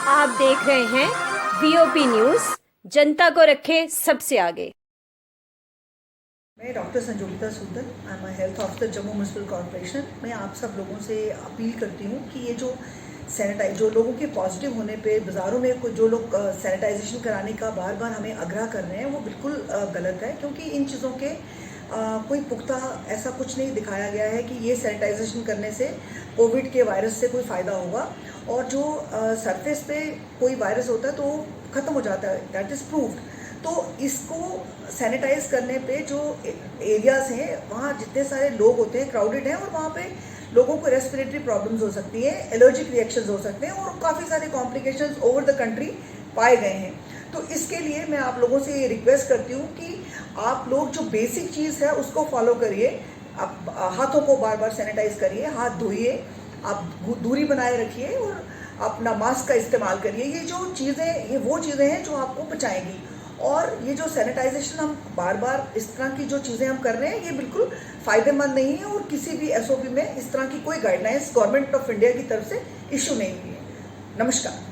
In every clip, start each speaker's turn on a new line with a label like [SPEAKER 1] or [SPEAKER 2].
[SPEAKER 1] आप देख रहे हैं वीओपी न्यूज, जनता को रखे सबसे आगे।
[SPEAKER 2] मैं doctor Sanjogita Soodan, I am health officer Jammu municipal corporation. मैं आप सब लोगों से अपील करती हूँ कि ये जो लोगों के पॉजिटिव होने पे बाज़ारों में जो लोग सैनिटाइजेशन कराने का बार बार हमें आग्रह कर रहे हैं वो बिल्कुल गलत है, क्योंकि इन चीज़ों के कोई पुख्ता ऐसा कुछ नहीं दिखाया गया है कि ये सैनिटाइजेशन करने से कोविड के वायरस से कोई फ़ायदा होगा। और जो सरफेस पे कोई वायरस होता है तो वो ख़त्म हो जाता है, दैट इज़ प्रूव्ड। तो इसको सैनिटाइज करने पे जो एरियाज हैं वहाँ जितने सारे लोग होते हैं क्राउडेड हैं, और वहाँ पे लोगों को रेस्पिरेटरी प्रॉब्लम्स हो सकती हैं, एलर्जिक रिएक्शंस हो सकते हैं, और काफ़ी सारे कॉम्प्लिकेशंस ओवर द कंट्री पाए गए हैं। तो इसके लिए मैं आप लोगों से ये रिक्वेस्ट करती हूँ कि आप लोग जो बेसिक चीज़ है उसको फॉलो करिए। आप हाथों को बार बार सैनिटाइज करिए, हाथ धोइए, आप दूरी बनाए रखिए और अपना मास्क का इस्तेमाल करिए। ये वो चीज़ें हैं जो आपको बचाएंगी। और ये जो सैनिटाइजेशन हम बार बार इस तरह की जो चीज़ें हम कर रहे हैं ये बिल्कुल फ़ायदेमंद नहीं है, और किसी भी एसओपी में इस तरह की कोई गाइडलाइंस गवर्नमेंट ऑफ इंडिया की तरफ से इशू नहीं हुई है। नमस्कार।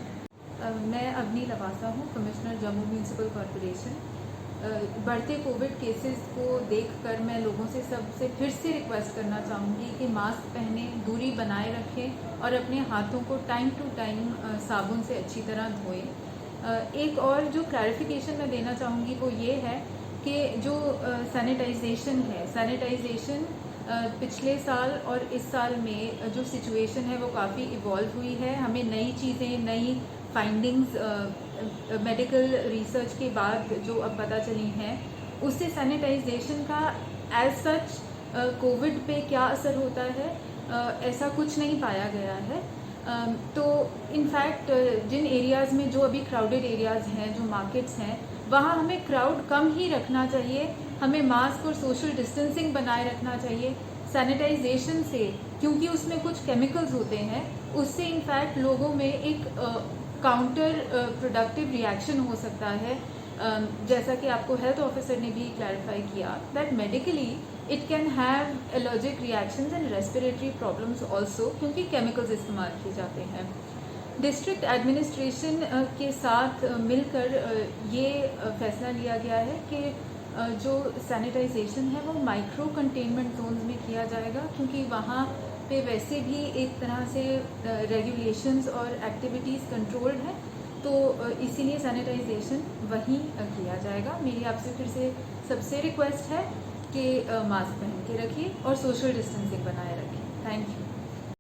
[SPEAKER 3] मैं अवनी लवासा हूँ, कमिश्नर जम्मू म्यूनसिपल कॉरपोरेशन। बढ़ते कोविड केसेस को देखकर मैं लोगों से सबसे फिर से रिक्वेस्ट करना चाहूँगी कि मास्क पहने, दूरी बनाए रखें और अपने हाथों को टाइम टू टाइम साबुन से अच्छी तरह धोएं। एक और जो क्लैरिफिकेशन मैं देना चाहूँगी वो ये है कि जो सैनिटाइजेशन पिछले साल और इस साल में जो सिचुएशन है वो काफ़ी इवॉल्व हुई है। हमें नई चीज़ें, नई फाइंडिंग्स मेडिकल रिसर्च के बाद जो अब पता चली हैं, उससे सैनिटाइजेशन का एज सच कोविड पे क्या असर होता है ऐसा कुछ नहीं पाया गया है। तो इनफैक्ट जिन एरियाज़ में जो अभी क्राउडेड एरियाज़ हैं, जो मार्केट्स हैं, वहाँ हमें क्राउड कम ही रखना चाहिए। हमें मास्क और सोशल डिस्टेंसिंग बनाए रखना चाहिए। सैनिटाइजेशन से, क्योंकि उसमें कुछ केमिकल्स होते हैं, उससे इनफैक्ट लोगों में एक काउंटर प्रोडक्टिव रिएक्शन हो सकता है। जैसा कि आपको हेल्थ ऑफिसर ने भी क्लैरिफाई किया that medically it can have allergic reactions and respiratory problems also, क्योंकि केमिकल्स इस्तेमाल किए जाते हैं। डिस्ट्रिक्ट एडमिनिस्ट्रेशन के साथ मिलकर ये फैसला लिया गया है कि जो सैनिटाइजेशन है वो माइक्रो कंटेनमेंट जोन्स में किया जाएगा, क्योंकि वहाँ पे वैसे भी एक तरह से रेगुलेशंस और एक्टिविटीज़ कंट्रोल्ड है, तो इसीलिए सैनिटाइजेशन वहीं किया जाएगा। मेरी आपसे फिर से सबसे रिक्वेस्ट है कि मास्क पहन के रखिए और सोशल डिस्टेंसिंग बनाए रखिए। Thank you.